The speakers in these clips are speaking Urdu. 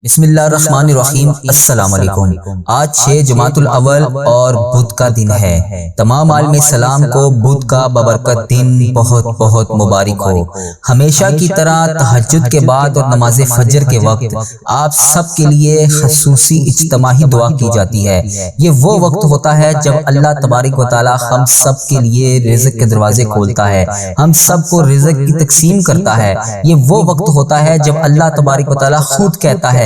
بسم اللہ الرحمن الرحیم۔ السلام علیکم۔ آج 6 جمادی الاول اور بدھ کا دن ہے۔ تمام عالم اسلام کو بدھ کا بابرکت دن بہت بہت مبارک ہو۔ ہمیشہ کی طرح تہجد کے بعد اور نماز فجر کے وقت آپ سب کے لیے خصوصی اجتماعی دعا کی جاتی ہے۔ یہ وہ وقت ہوتا ہے جب اللہ تبارک و تعالی ہم سب کے لیے رزق کے دروازے کھولتا ہے، ہم سب کو رزق کی تقسیم کرتا ہے۔ یہ وہ وقت ہوتا ہے جب اللہ تبارک و تعالی خود کہتا ہے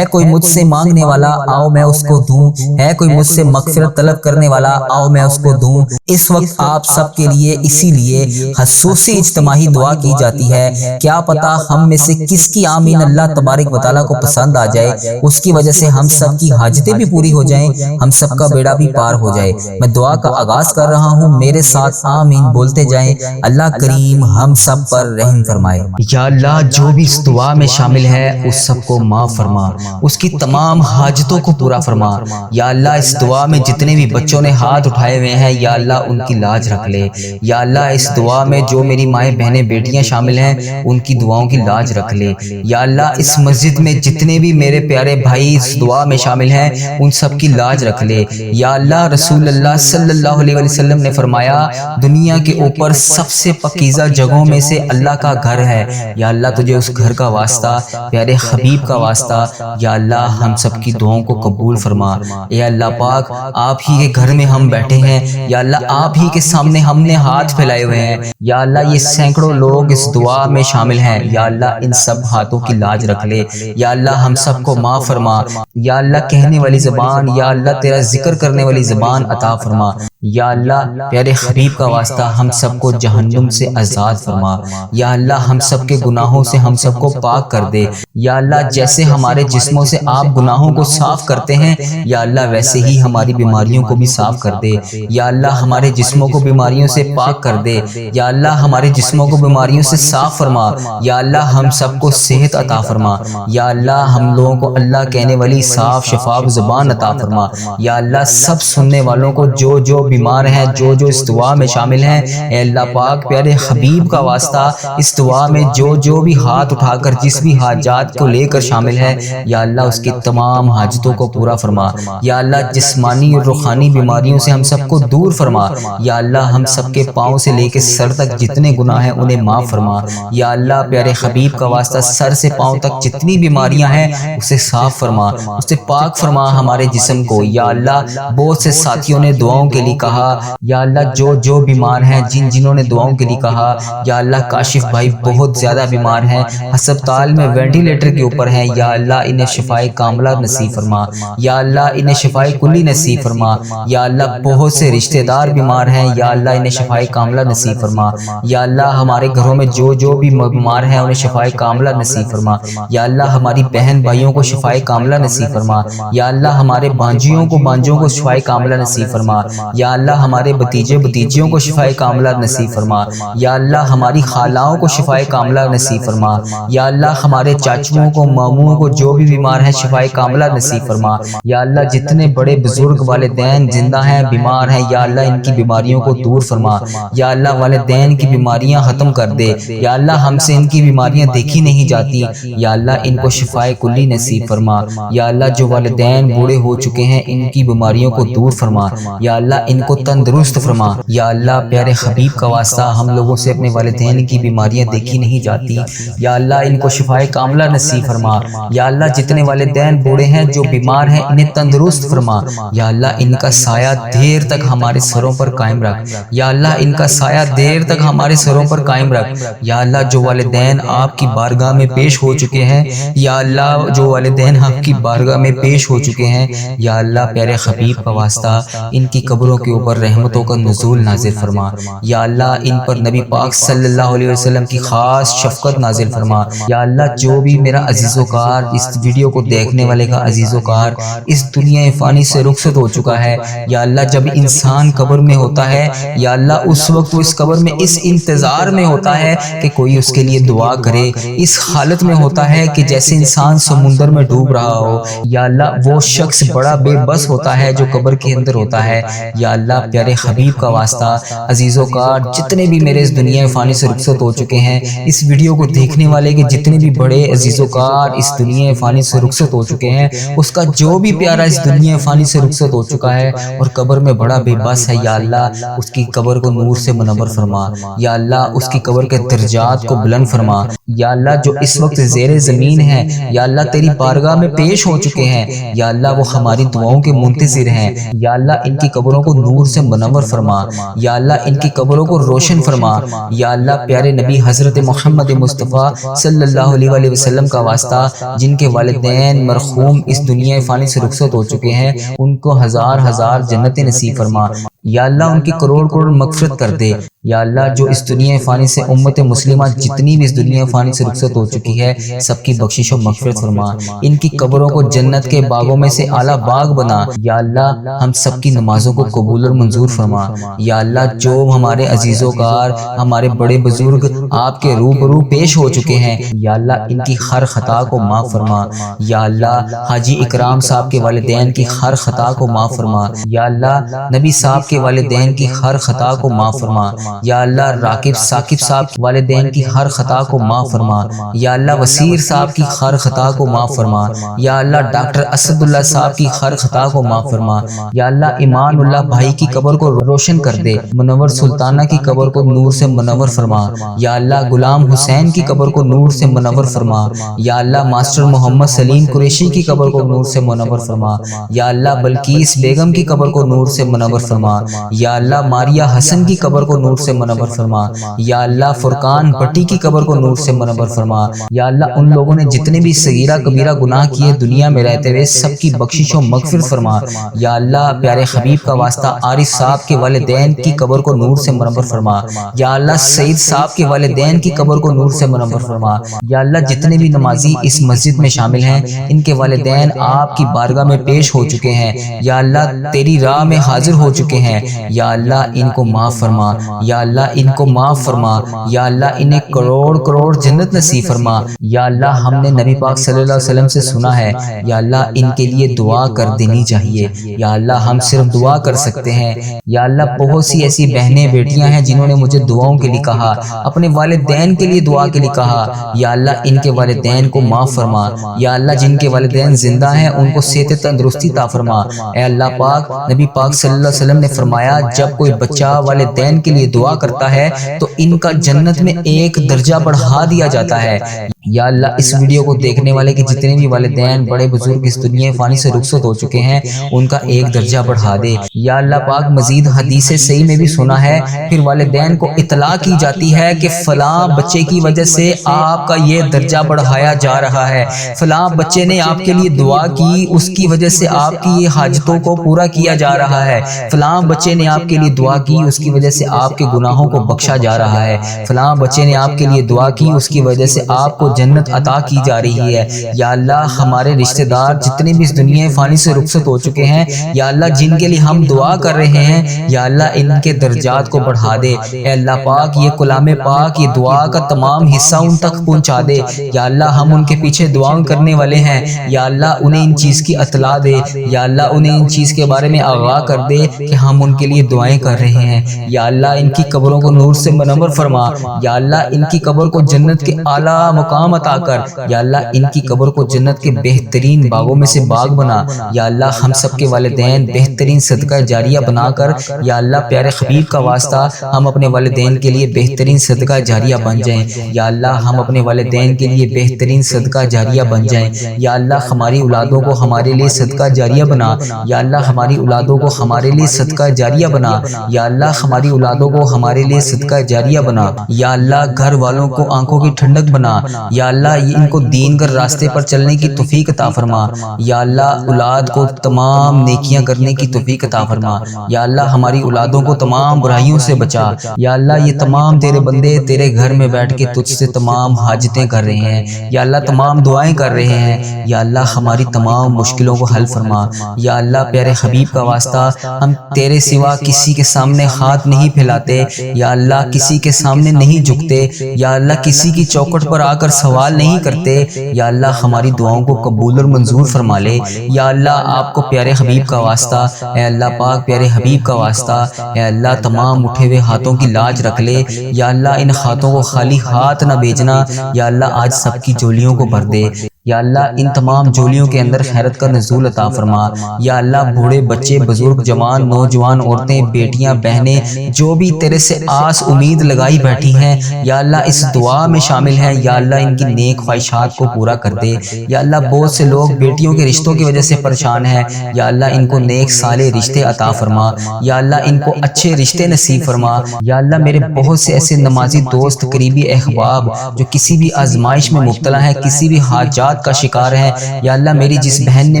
کوئی مجھ سے مانگنے والا آؤ میں اس کو دوں، ہے کوئی مجھ سے مغفرت طلب کرنے والا آؤ میں اس کو دوں۔ اس وقت آپ سب کے لیے اسی لیے خصوصی اجتماعی دعا کی جاتی ہے۔ کیا پتا ہم میں سے کس کی آمین اللہ تبارک و تعالیٰ کو پسند آ جائے، اس کی وجہ سے ہم سب کی حاجتیں بھی پوری ہو جائیں، ہم سب کا بیڑا بھی پار ہو جائے۔ میں دعا کا آغاز کر رہا ہوں، میرے ساتھ آمین بولتے جائیں۔ اللہ کریم ہم سب پر رحم فرمائے۔ یا اللہ جو بھی اس دعا میں شامل ہے اس سب کو معاف فرما، اس کی تمام حاجتوں کو پورا فرما۔ یا اللہ اس دعا میں جتنے بھی بچوں نے ہاتھ اٹھائے ہوئے ہیں یا اللہ ان کی لاج رکھ لے۔ یا اللہ اس دعا میں جو میری مائیں بہنیں بیٹیاں شامل ہیں ان کی دعاؤں کی لاج رکھ لے۔ یا اللہ اس مسجد میں جتنے بھی میرے پیارے بھائی اس دعا میں شامل ہیں ان سب کی لاج رکھ لے۔ یا اللہ رسول اللہ صلی اللہ علیہ وسلم نے فرمایا دنیا کے اوپر سب سے پاکیزہ جگہوں میں سے اللہ کا گھر ہے۔ یا اللہ تجھے اس گھر کا واسطہ، پیارے حبیب کا واسطہ، یا اللہ ہم سب کی دعاؤں کو قبول فرما۔ اے اللہ پاک آپ ہی کے گھر میں ہم بیٹھے ہیں، یا اللہ آپ ہی کے سامنے ہم نے ہاتھ پھیلائے ہوئے ہیں۔ یا اللہ یہ سینکڑوں لوگ اس دعا میں شامل ہیں، یا اللہ ان سب ہاتھوں کی لاج رکھ لے۔ یا اللہ ہم سب کو معاف فرما۔ یا اللہ کہنے والی زبان، یا اللہ تیرا ذکر کرنے والی زبان عطا فرما۔ یا اللہ پیارے حبیب کا واسطہ ہم سب کو جہنم سے آزاد فرما۔ یا اللہ ہم سب کے گناہوں سے ہم سب کو پاک کر دے۔ یا اللہ جیسے ہمارے جسموں سے آپ گناہوں کو صاف کرتے ہیں یا اللہ ویسے ہی ہماری بیماریوں کو بھی صاف کر دے۔ یا اللہ ہمارے جسموں کو بیماریوں سے پاک کر دے۔ یا اللہ ہمارے جسموں کو بیماریوں سے صاف فرما۔ یا اللہ ہم سب کو صحت عطا فرما۔ یا اللہ ہم لوگوں کو اللہ کہنے والی صاف شفاف زبان عطا فرما۔ یا اللہ سب سننے والوں کو جو بیمار ہیں، جو اس دعا میں شامل ہیں، اے اللہ پاک پیارے حبیب کا واسطہ اس دعا میں جو بھی ہاتھ اٹھا کر جس بھی حاجات کو لے کر شامل ہے، یا اللہ اس کی تمام حاجتوں کو پورا فرما۔ یا اللہ جسمانی اور روحانی بیماریوں سے ہم سب کو دور فرما۔ یا اللہ ہم سب کے پاؤں سے لے کے سر تک جتنے گناہ ہیں انہیں معاف فرما۔ یا اللہ پیارے حبیب کا واسطہ سر سے پاؤں تک جتنی بیماریاں ہیں اسے صاف فرما، اسے پاک فرما ہمارے جسم کو۔ یا اللہ بہت سے ساتھیوں نے دعاؤں کے لیے کہا، یا اللہ جو بیمار ہیں، جنہوں نے دعاؤں کے لیے کہا، یا اللہ کاشف بھائی بہت زیادہ بیمار ہیں، ہسپتال میں وینٹیلیٹر کے اوپر ہیں، یا اللہ انہیں شفائے کاملہ نصیب فرما۔ یا اللہ انہیں شفائے کلی نصیب فرما۔ یا اللہ بہت سے رشتہ دار بیمار ہیں، یا اللہ انہیں شفائے کاملہ نصیب فرما۔ یا اللہ ہمارے گھروں میں جو بھی بیمار ہیں انہیں شفائے کاملہ نصیب فرما۔ یا اللہ ہماری بہن بھائیوں کو شفائے کاملہ نصیب فرما۔ یا اللہ ہمارے بانجیوں کو شفائے کاملہ نصیب فرما۔ یا اللہ ہمارے بھتیجیوں کو شفائے کاملہ نصیب فرما۔ یا اللہ ہماری خالاؤں کو شفائے کاملہ نصیب فرما۔ یا اللہ ہمارے چاچوؤں کو، ماموں کو جو بھی بیمار ہیں شفائے کاملہ نصیب فرما۔ یا اللہ جتنے بڑے بزرگ والدین زندہ ہیں بیمار ہیں، یا اللہ ان کی بیماریوں کو دور فرما۔ یا اللہ والدین کی بیماریاں ختم کر دے۔ یا اللہ ہم سے ان کی بیماریاں دیکھی نہیں جاتی، یا اللہ ان کو شفائے کلی نصیب فرما۔ یا اللہ جو والدین بوڑھے ہو چکے ہیں ان کی بیماریوں کو دور فرما۔ یا اللہ ان کو تندرست فرما۔ یا اللہ پیارے حبیب کا واسطہ ہم لوگوں سے اپنے والدین کی بیماریاں دیکھی نہیں جاتی، یا اللہ ان کو شفائے کاملہ نصیب فرما۔ یا اللہ جتنے والدین بوڑھے ہیں جو بیمار ہیں انہیں تندرست فرما۔ یا اللہ ان کا سایہ دیر تک ہمارے سروں پر قائم رکھ۔ یا اللہ ان کا سایہ دیر تک ہمارے سروں پر قائم رکھ۔ یا اللہ جو والدین آپ کی بارگاہ میں پیش ہو چکے ہیں، یا اللہ جو والدین آپ کی بارگاہ میں پیش ہو چکے ہیں، یا اللہ پیارے حبیب کا واسطہ ان کی قبروں کے اوپر رحمتوں کا نزول نازل فرما۔ یا اللہ ان پر نبی پاک صلی اللہ علیہ وسلم کی خاص شفقت نازل فرما۔ یا اللہ جو بھی میرا عزیز و کار اس ویڈیو کو دیکھنے والے کا عزیز و کار اس دنیا فانی سے رخصت ہو چکا ہے، یا اللہ جب انسان قبر میں ہوتا ہے، یا اللہ اس وقت وہ اس قبر میں اس انتظار میں ہوتا ہے کہ کوئی اس کے لیے دعا کرے، اس حالت میں ہوتا ہے کہ جیسے انسان سمندر میں ڈوب رہا ہو۔ یا اللہ وہ شخص بڑا بے بس ہوتا ہے جو قبر کے اندر ہوتا ہے۔ یا یا اللہ پیارے حبیب کا واسطہ عزیزوں کا جتنے بھی میرے اس دنیا فانی سے رخصت ہو چکے ہیں، اس ویڈیو کو دیکھنے والے کے جتنے بھی بڑے عزیزوں کا اس دنیا فانی سے رخصت ہو چکے ہیں، اس کا جو بھی پیارا اس دنیا فانی سے رخصت ہو چکا ہے اور قبر میں بڑا بے بس ہے، یا اللہ اس کی قبر کو نور سے منور فرما، یا اللہ اس کی قبر کے درجات کو بلند فرما، یا اللہ جو اس وقت زیر زمین ہے یا اللہ تیری بارگاہ میں پیش ہو چکے ہیں، یا اللہ وہ ہماری دعاؤں کے منتظر ہیں، یا اللہ ان کی قبروں کو نور سے منور فرما، یا اللہ ان کی قبروں کو روشن فرما، یا اللہ پیارے نبی حضرت محمد مصطفیٰ صلی اللہ علیہ وسلم کا واسطہ جن کے والدین مرحوم اس دنیا فانی سے رخصت ہو چکے ہیں، ان کو ہزار ہزار جنتیں نصیب فرما، یا اللہ ان کی کروڑ کروڑ مغفرت کر دے، یا اللہ جو اس دنیا فانی سے امت مسلمہ جتنی بھی اس دنیا فانی سے رخصت ہو چکی ہے سب کی بخشش و مغفرت فرما، ان کی قبروں کو جنت کے باغوں میں سے اعلیٰ باغ بنا، یا اللہ ہم سب کی نمازوں کو قبول اور منظور فرما، یا اللہ جو ہمارے عزیزوں کار ہمارے بڑے بزرگ آپ کے روبرو پیش ہو چکے ہیں، یا اللہ ان کی ہر خطا کو معاف فرما، یا اللہ حاجی اکرام صاحب کے والدین کی ہر خطا کو معاف فرما، یا اللہ نبی صاحب کے والدین کی ہر خطا کو معاف فرما، یا اللہ راکب ثاقب صاحب کے والدین کی ہر خطا کو معاف فرما، یا اللہ وسیر صاحب کی ہر خطا کو معاف فرما، یا اللہ ڈاکٹر اسد اللہ صاحب کی ہر خطا کو معاف فرما، یا اللہ ایمان اللہ بھائی کی قبر کو روشن کر دے، منور سلطانہ کی قبر کو نور سے منور فرما، یا اللہ غلام حسین کی قبر کو نور سے منور فرما، یا اللہ ماسٹر محمد سلیم قریشی کی قبر کو نور سے منور فرما، یا اللہ بلقیس بیگم کی قبر کو نور سے منور فرما، یا اللہ ماریہ حسن کی قبر کو نور سے منور فرما، یا اللہ فرقان بٹی کی قبر کو نور سے منور فرما، یا اللہ ان لوگوں نے جتنے بھی صغیرہ کبیرہ گناہ کیے دنیا میں رہتے ہوئے سب کی بخشش و مغفرت فرما، یا اللہ پیارے حبیب کا واسطہ عارف صاحب کے والدین کی قبر کو نور سے منور فرما، یا اللہ سعید صاحب کے والدین کی قبر کو نور سے منور فرما، یا اللہ جتنے بھی نمازی اس مسجد میں شامل ہیں ان کے والدین آپ کی بارگاہ میں پیش ہو چکے ہیں، یا اللہ تیری راہ میں حاضر ہو چکے ہیں، یا اللہ ان کو معاف فرما، یا اللہ ان کو معاف فرما، یا اللہ انہیں کروڑ کروڑ جنت نصیب فرما، یا اللہ ہم نے نبی پاک صلی اللہ علیہ وسلم سے سنا ہے یا اللہ ان کے لیے دعا کر دینی چاہیے، یا اللہ ہم صرف دعا کر سکتے ہیں، یا اللہ بہت سی ایسی بہنیں بیٹیاں ہیں جنہوں نے مجھے دعاؤں کے لیے کہا، اپنے والدین کے لیے دعا کے لیے کہا، یا اللہ ان کے والدین کو معاف فرما، یا اللہ جن کے والدین زندہ ہیں ان کو صحت تندرستی عطا فرما، اے اللہ پاک نبی پاک صلی اللہ علیہ وسلم نے فرمایا جب کوئی بچہ والدین کے لیے دعا کرتا ہے تو ان کا جنت میں ایک درجہ بڑھا دیا جاتا ہے، یا اللہ اس ویڈیو کو دیکھنے والے کے جتنے بھی والدین بڑے بزرگ اس دنیا فانی سے رخصت ہو چکے ہیں ان کا ایک درجہ بڑھا دے، یا اللہ پاک مزید حدیث صحیح میں بھی سنا ہے پھر والدین کو اطلاع کی جاتی ہے کہ فلاں بچے کی وجہ سے آپ کا یہ درجہ بڑھایا جا رہا ہے، فلاں بچے نے آپ کے لیے دعا کی اس کی وجہ سے آپ کی یہ حاجتوں کو پورا کیا جا رہا ہے، فلاں بچے نے آپ کے لیے دعا کی اس کی وجہ سے آپ کے گناہوں کو بخشا جا رہا ہے، فلاں بچے نے آپ کے لیے دعا کی اس کی وجہ سے آپ کو جنت عطا کی جا رہی ہے، یا اللہ ہمارے رشتہ دار جتنے بھی اس دنیا فانی سے رخصت ہو چکے ہیں یا اللہ جن کے لیے ہم دعا کر رہے ہیں یا اللہ ان کے درجات کو بڑھا دے، اے اللہ پاک یہ کلام پاک یہ دعا کا تمام حصہ ان تک پہنچا دے، یا اللہ ہم ان کے پیچھے دعاؤں کرنے والے ہیں، یا اللہ انہیں ان چیز کی اطلاع دے، یا اللہ انہیں ان چیز کے بارے میں آگاہ کر دے کہ ہم ان کے لیے دعائیں کر رہے ہیں، یا اللہ ان کی قبروں کو نور سے منور فرما، یا اللہ ان کی قبر کو جنت کے اعلیٰ مقام عطا کر، یا اللہ ان کی قبر کو جنت کے بہترین باغوں میں سے باغ بنا، یا اللہ ہم سب کے والدین بہترین صدقہ جاریہ بنا کر، یا اللہ پیارے حبیب کا واسطہ ہم اپنے والدین کے لیے بہترین صدقہ جاریہ بن جائیں، یا اللہ ہم اپنے والدین کے لیے بہترین صدقہ جاریہ بن جائیں، یا اللہ ہماری اولادوں کو ہمارے لیے صدقہ جاریہ بنا، یا اللہ ہماری اولادوں کو ہمارے لیے صدقہ جاریہ بنا، یا اللہ ہماری اولادوں کو ہمارے لیے صدقہ جاریہ بنا، یا اللہ گھر والوں کو آنکھوں کی ٹھنڈک بنا، یا اللہ ان کو دین کر راستے پر چلنے کی توفیق عطا فرما، یا اللہ اولاد کو تمام نیکیاں کرنے کی توفیق عطا فرما، یا اللہ ہماری اولادوں کو تمام برائیوں سے بچا، یا اللہ یہ تمام تیرے بندے تیرے گھر میں بیٹھ کے تجھ سے تمام حاجتیں کر رہے ہیں، یا اللہ تمام دعائیں کر رہے ہیں، یا اللہ ہماری تمام مشکلوں کو حل فرما، یا اللہ پیارے حبیب کا واسطہ ہم تیرے سوا کسی کے سامنے ہاتھ نہیں پھیلاتے، لاتے، یا اللہ کسی کے سامنے نہیں جھکتے، یا اللہ کسی کی چوکھٹ پر آ کر سوال نہیں کرتے، یا اللہ ہماری دعاؤں کو قبول اور منظور فرما لے۔ یا اللہ آپ کو پیارے حبیب کا واسطہ، اے اللہ پاک پیارے حبیب کا واسطہ، اے اللہ تمام اٹھے ہوئے ہاتھوں کی لاج رکھ لے۔ یا اللہ ان ہاتھوں کو خالی ہاتھ نہ بھیجنا، یا اللہ آج سب کی جولیوں کو بھر دے۔ یا اللہ ان تمام جولیوں کے اندر خیرت کا نزول عطا فرما۔ یا اللہ بوڑھے بچے، بزرگ، جوان، نوجوان، عورتیں، بیٹیاں، بہنیں جو بھی تیرے سے آس امید لگائی بیٹھی ہیں، یا اللہ اس دعا میں شامل ہیں، یا اللہ ان کی نیک خواہشات کو پورا کر دے۔ یا اللہ بہت سے لوگ بیٹیوں کے رشتوں کی وجہ سے پریشان ہیں، یا اللہ ان کو نیک صالح رشتے عطا فرما۔ یا اللہ ان کو اچھے رشتے نصیب فرما۔ یا اللہ میرے بہت سے ایسے نمازی دوست، قریبی احباب جو کسی بھی آزمائش میں مبتلا ہیں، کسی بھی حاجات کا شکار ہے، یا اللہ میری جس بہن نے،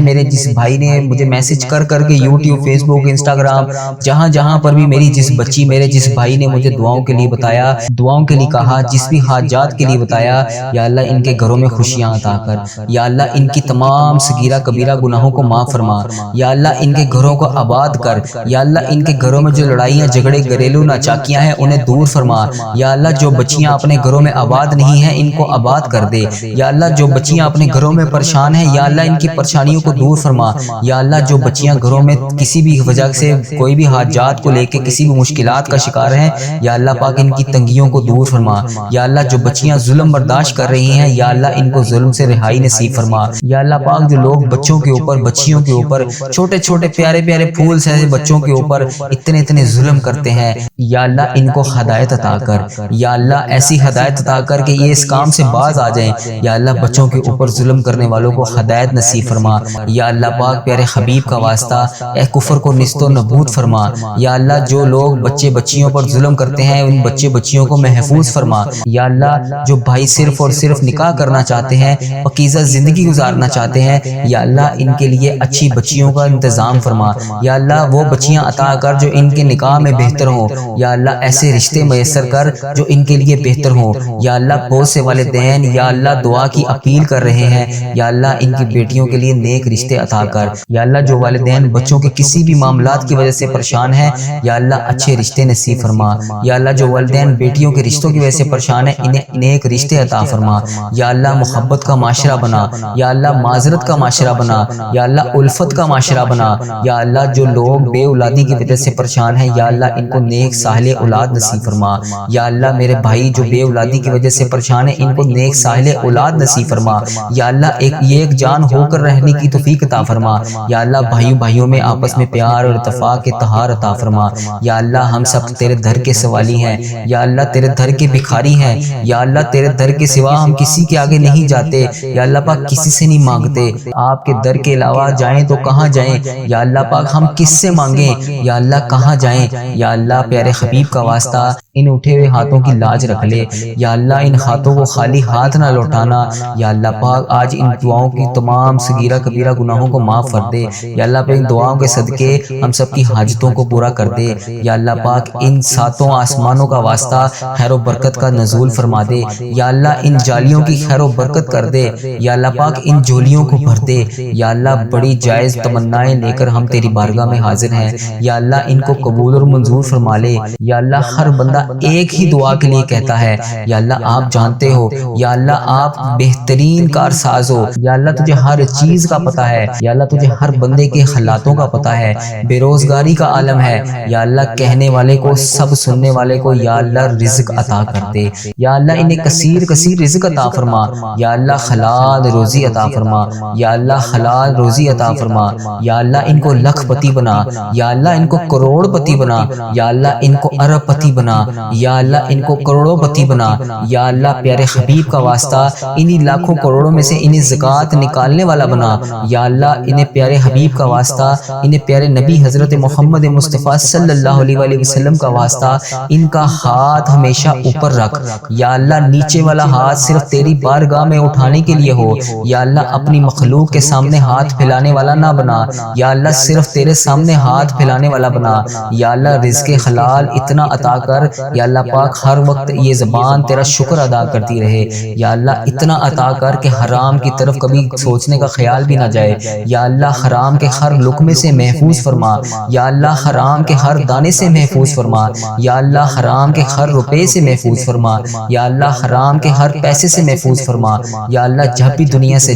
میرے جس بھائی نے مجھے میسج کر کر کے یوٹیوب، فیس بک، انسٹاگرام، جہاں جہاں پر بھی میری جس بچی، میرے جس بھائی نے مجھے دعاؤں کے لیے بتایا، دعاؤں کے لیے کہا، جس بھی حاجات کے لیے بتایا، یا اللہ ان کے گھروں میں خوشیاں عطا کر۔ یا اللہ ان کی تمام صغیرہ کبیرہ گناہوں کو معاف فرما۔ یا اللہ ان کے گھروں کو آباد کر۔ یا اللہ ان کے گھروں میں جو لڑائیاں، جھگڑے، گھریلو ناچاکیاں ہیں انہیں دور فرما۔ یا اللہ جو بچیاں اپنے گھروں میں آباد نہیں ہیں ان کو آباد کر دے۔ یا اللہ جو بچیاں اپنے گھروں میں پریشان ہیں، یا اللہ ان کی پریشانیوں کو دور فرما۔ یا اللہ جو بچیاں گھروں میں کسی بھی وجہ سے کوئی بھی حاجات کو لے کے کسی بھی مشکلات کا شکار ہیں، یا اللہ پاک ان کی تنگیوں کو دور فرما۔ یا اللہ جو بچیاں ظلم برداشت کر رہی ہیں، یا اللہ ان کو ظلم سے رہائی نصیب فرما۔ یا اللہ پاک جو لوگ بچوں کے اوپر، بچیوں کے اوپر، چھوٹے چھوٹے پیارے پیارے پھول سے بچوں کے اوپر اتنے ظلم کرتے ہیں، یا اللہ ان کو ہدایت عطا کر۔ یا اللہ ایسی ہدایت عطا کر کہ یہ اس کام سے باز آ جائیں۔ یا اللہ بچوں کے اوپر ظلم کرنے والوں کو ہدایت نصیب فرما۔ یا اللہ پاک پیارے حبیب کا واسطہ اے کفر کو نیست و نابود فرما۔ یا اللہ جو لوگ بچے بچیوں پر ظلم کرتے ہیں ان بچے بچیوں کو محفوظ فرما۔ یا اللہ جو بھائی صرف اور صرف نکاح کرنا چاہتے ہیں، پاکیزہ زندگی گزارنا چاہتے ہیں، یا اللہ ان کے لیے اچھی بچیوں کا انتظام فرما۔ یا اللہ وہ بچیاں عطا کر جو ان کے نکاح میں بہتر ہوں۔ یا اللہ ایسے رشتے میسر کر جو ان کے لیے بہتر ہوں۔ یا اللہ بہت سے والدین یا اللہ دعا کی اپیل کر رہے ہیں، یا اللہ ان کی بیٹیوں کے لیے نیک رشتے عطا کر۔ یا اللہ جو والدین بچوں کے کسی بھی معاملات کی وجہ سے پریشان ہیں، یا اللہ اچھے رشتے نصیب فرما۔ یا اللہ جو والدین بیٹیوں کے رشتوں کی وجہ سے پریشان ہیں انہیں نیک رشتے عطا فرما۔ یا اللہ محبت کا معاشرہ بنا۔ یا اللہ معذرت کا معاشرہ بنا۔ یا اللہ الفت کا معاشرہ بنا۔ یا اللہ جو لوگ بے اولادی کی وجہ سے پریشان ہیں، یا اللہ ان کو نیک صالح اولاد نصیب فرما۔ یا اللہ میرے بھائی جو بے اولادی کی وجہ سے پریشان ہیں ان کو نیک صالح اولاد نصیب فرما۔ یا اللہ ایک جان ہو کر رہنے کی توفیق عطا فرما۔ یا اللہ بھائیوں میں آپس میں پیار اور اتفاق کے تہار عطا فرما۔ یا اللہ ہم سب تیرے در کے سوالی ہیں، یا اللہ تیرے در کے بھکاری ہیں، یا اللہ تیرے در کے سوا ہم کسی کے آگے نہیں جاتے، یا اللہ پاک کسی سے نہیں مانگتے، آپ کے در کے علاوہ جائیں تو کہاں جائیں، یا اللہ پاک ہم کس سے مانگیں، یا اللہ کہاں جائیں۔ یا اللہ پیارے حبیب کا واسطہ ان اٹھے ہوئے ہاتھوں کی لاج رکھ لے۔ یا اللہ ان ہاتھوں کو خالی ہاتھ نہ لوٹانا۔ یا اللہ پاک آج ان دعاؤں کی تمام صغیرہ کبیرہ گناہوں کو معاف کر دے۔ یا اللہ پاک ان دعاؤں کے صدقے ہم سب کی حاجتوں کو پورا کر دے۔ یا اللہ پاک ان ساتوں آسمانوں کا واسطہ خیر و برکت کا نزول فرما دے۔ یا اللہ ان جالیوں کی خیر و برکت کر دے۔ یا اللہ پاک ان جولیوں کو بھر دے۔ یا اللہ بڑی جائز تمنائیں لے کر ہم تیری بارگاہ میں حاضر ہیں، یا اللہ ان کو قبول اور منظور فرما لے۔ یا اللہ ہر بندہ ایک ہی دعا کے لیے کہتا ہے، یا اللہ آپ جانتے ہو، یا اللہ آپ بہترین کارساز ہو، یا اللہ تجھے ہر چیز کا پتہ ہے، یا اللہ تجھے ہر بندے کے حالاتوں کا پتہ ہے، بے روزگاری کا عالم ہے، یا اللہ کہنے والے کو، سب سننے والے کو یا اللہ رزق عطا کر دے۔ یا اللہ انہیں کثیر رزق عطا فرما۔ یا اللہ حلال روزی عطا فرما۔ یا اللہ حلال روزی عطا فرما۔ یا اللہ ان کو لکھ پتی بنا۔ یا اللہ ان کو کروڑ پتی بنا۔ یا اللہ ان کو ارب پتی بنا۔ یا اللہ ان کو کروڑوں پتی بنا۔ یا اللہ پیارے حبیب کا واسطہ انہی لاکھوں کروڑوں میں سے انہیں زکوٰۃ نکالنے والا بنا۔ یا اللہ انہیں پیارے حبیب کا واسطہ، انہیں پیارے نبی حضرت محمد مصطفیٰ صلی اللہ علیہ وآلہ وسلم کا واسطہ ان کا ہاتھ ہمیشہ اوپر رکھ۔ یا اللہ نیچے والا ہاتھ صرف تیری بارگاہ میں اٹھانے کے لیے ہو۔ یا اللہ اپنی مخلوق کے سامنے ہاتھ پھیلانے والا نہ بنا۔ یا اللہ صرف تیرے سامنے ہاتھ پھیلانے والا بنا۔ یا اللہ رزق حلال اتنا عطا کر یا اللہ پاک ہر وقت یہ زبان تیرا شکر ادا کرتی رہے، یا اللہ اتنا عطا کر کہ حرام کی طرف کبھی سوچنے کا خیال بھی نہ جائے، یا اللہ حرام کے ہر لقمے سے محفوظ فرما، یا اللہ حرام کے ہر دانے سے محفوظ فرما، یا اللہ حرام کے ہر روپے سے محفوظ فرما، یا اللہ حرام کے ہر پیسے سے محفوظ فرما، یا اللہ جب بھی دنیا سے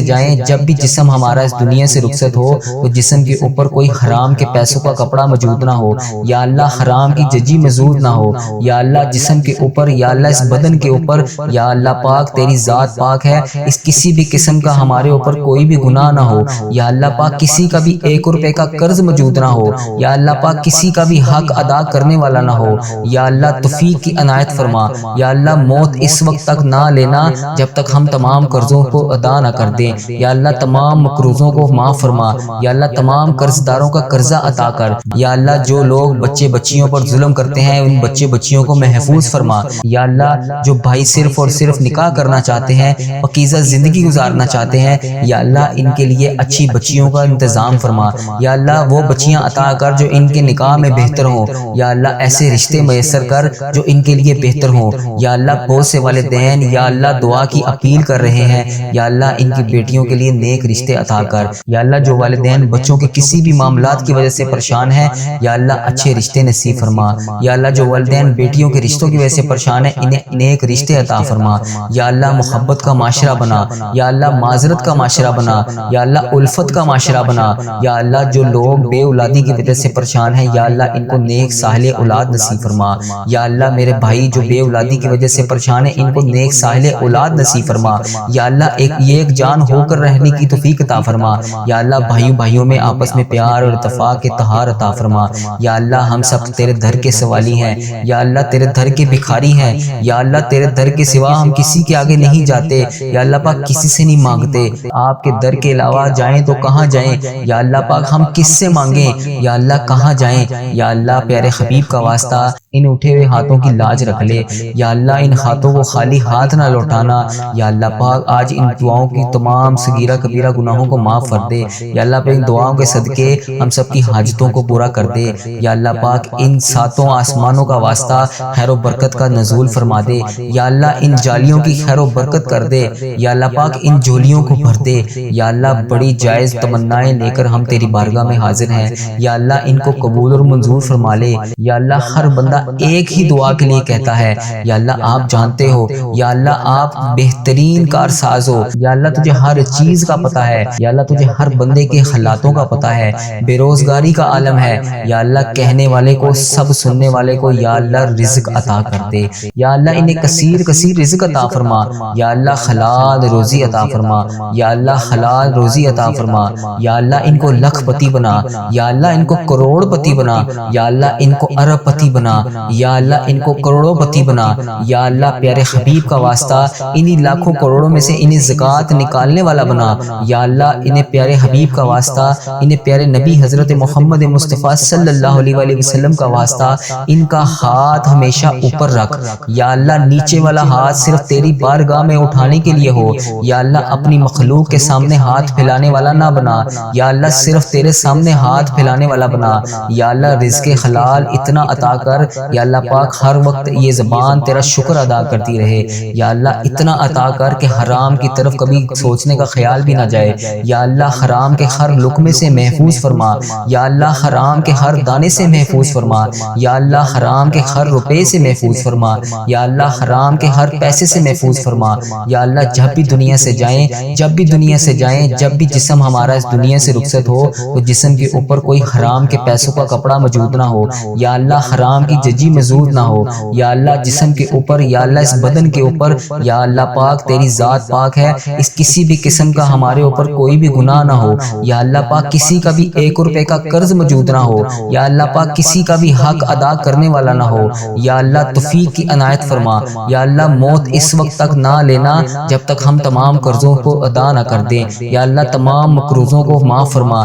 جائیں، جب بھی جسم ہمارا اس دنیا سے رخصت ہو تو جسم کے اوپر کوئی حرام کے پیسوں کا کپڑا موجود نہ ہو، یا اللہ حرام کی ججی موجود نہ ہو، یا اللہ جسم کے اوپر، یا اللہ اس بدن کے اوپر، یا اللہ پاک تیری ذات پاک ہے، اس کسی بھی قسم کا ہمارے اوپر کوئی بھی گناہ نہ ہو، یا اللہ پاک کسی کا بھی 1 روپے کا قرض موجود نہ ہو، یا اللہ پاک کسی کا بھی حق ادا کرنے والا نہ ہو، یا اللہ توفیق کی عنایت فرما، یا اللہ موت اس وقت تک نہ لینا جب تک ہم تمام قرضوں کو ادا نہ کر دیں، یا اللہ تمام مقروضوں کو معاف فرما، یا اللہ تمام قرض داروں کا قرضہ عطا کر، یا اللہ جو لوگ بچے بچیوں پر ظلم کرتے ہیں ان بچے بچیوں کو محفوظ فرما، یا اللہ جو بھائی صرف اور صرف نکاح کرنا چاہتے ہیں، پاکیزہ زندگی گزارنا چاہتے ہیں، یا اللہ ان کے لیے اچھی بچیوں کا انتظام فرما، یا اللہ وہ بچیاں عطا کر جو ان کے نکاح میں بہتر ہوں، یا اللہ ایسے رشتے میسر کر جو ان کے لیے بہتر ہوں، یا اللہ بہت سے والدین یا اللہ دعا کی اپیل کر رہے ہیں، یا اللہ ان کی بیٹیوں کے لیے نیک رشتے عطا کر، یا اللہ جو والدین بچوں کے کسی بھی معاملات کی وجہ سے پریشان ہیں، یا اللہ اچھے رشتے نصیب فرما، یا اللہ جو والدین بیٹیوں کے رشتوں کی وجہ سے پریشان ہیں انہیں نیک رشتے عطا فرما، یا اللہ محبت کا معاشرہ بنا، یا اللہ معذرت کا معاشرہ بنا، یا اللہ الفت کا معاشرہ بنا، یا اللہ جو لوگ بے اولادی کی وجہ سے پریشان ہیں یا اللہ ان کو نیک صالح اولاد نصیب فرما، یا اللہ میرے بھائی جو بے اولادی کی وجہ سے پریشان ہیں ان کو نیک صالح اولاد نصیب فرما، یا اللہ ایک جان ہو کر رہنے کی توفیق عطا فرما، یا اللہ بھائیوں میں آپس میں پیار اور اتفاق کے اتحاد عطا فرما، یا اللہ ہم سب تیرے در کے سوالی ہیں، یا اللہ تیرے در کے بھکاری ہیں، یا اللہ تیرے در کے سوا ہم کسی کے آگے نہیں جاتے، یا اللہ پاک کسی سے نہیں مانگتے، آپ کے در کے علاوہ جائیں تو کہاں جائیں، یا اللہ پاک ہم کس سے مانگیں، یا اللہ کہاں جائیں، یا اللہ پیارے حبیب کا واسطہ ان اٹھے ہوئے ہاتھوں کی لاج رکھ لے، یا اللہ ان ہاتھوں کو خالی ہاتھ نہ لوٹانا، یا اللہ پاک آج ان دعاؤں کی تمام صغیرہ کبیرہ گناہوں کو معاف کر دے، یا اللہ پاک ان دعاؤں کے صدقے ہم سب کی حاجتوں کو پورا کر دے، یا اللہ پاک ان 7 آسمانوں کا واسطہ خیر و برکت کا نزول فرما دے، یا اللہ ان جالیوں کی خیر و برکت کر دے، یا اللہ پاک ان جھولیوں کو بھر دے، یا اللہ بڑی جائز تمنائیں لے کر ہم تیری بارگاہ میں حاضر ہیں، یا اللہ ان کو قبول اور منظور فرما لے، یا اللہ ہر بندہ ایک ہی دعا کے لیے کہتا ہے، یا اللہ آپ جانتے ہو، یا اللہ آپ بہترین کارساز ہو، یا اللہ تجھے ہر چیز کا پتہ ہے، یا اللہ تجھے ہر بندے کے حالاتوں کا پتہ ہے، بے روزگاری کا عالم ہے، یا اللہ کہنے والے کو سب سننے والے کو یا اللہ رزق عطا کر دے، یا اللہ انہیں کثیر رزق عطا فرما، یا اللہ حلال روزی عطا فرما، یا اللہ حلال روزی عطا فرما، یا اللہ ان کو لکھ پتی بنا، یا اللہ ان کو کروڑ پتی بنا، یا اللہ ان کو ارب پتی بنا، یا اللہ ان کو کروڑوں پتی بنا، یا اللہ پیارے حبیب کا واسطہ انہی لاکھوں کروڑوں میں سے انہیں زکوٰۃ نکالنے والا بنا، یا اللہ انہیں پیارے حبیب کا واسطہ، انہیں پیارے نبی حضرت محمد مصطفیٰ صلی اللہ علیہ وآلہ وسلم کا واسطہ ان کا ہاتھ ہمیشہ اوپر رکھ، یا اللہ نیچے والا ہاتھ صرف تیری بارگاہ میں اٹھانے کے لیے ہو، یا اللہ اپنی مخلوق کے سامنے ہاتھ پھیلانے والا نہ بنا، یا اللہ صرف تیرے سامنے ہاتھ پھیلانے والا بنا، یا اللہ رزق حلال اتنا عطا کر، یا اللہ پاک ہر وقت یہ زبان تیرا شکر ادا کرتی رہے، یا اللہ اتنا عطا کر کہ حرام کی طرف کبھی سوچنے کا خیال بھی نہ جائے، یا اللہ حرام کے ہر لقمے سے محفوظ فرما، یا اللہ حرام کے ہر دانے سے محفوظ فرما، یا اللہ حرام کے ہر روپے سے محفوظ فرما، یا اللہ حرام کے ہر پیسے سے محفوظ فرما، یا اللہ جب بھی دنیا سے جائیں، جب بھی جسم ہمارا اس دنیا سے رخصت ہو تو جسم کے اوپر کوئی حرام کے پیسوں کا کپڑا موجود نہ ہو، یا اللہ حرام کی ججی موجود نہ ہو، یا اللہ جسم کے اوپر، یا اللہ اس بدن کے اوپر، یا اللہ پاک تیری ذات پاک ہے، اس کسی بھی قسم کا ہمارے اوپر کوئی بھی گناہ نہ ہو، یا اللہ پاک کسی کا بھی 1 روپے کا قرض موجود نہ ہو، یا اللہ پاک کسی کا بھی حق ادا کرنے والا نہ ہو، یا اللہ توفیق کی عنایت فرما، یا اللہ موت اس وقت تک نہ لینا جب تک ہم تمام قرضوں کو ادا نہ کر دیں، یا اللہ تمام مقروضوں کو معاف فرما،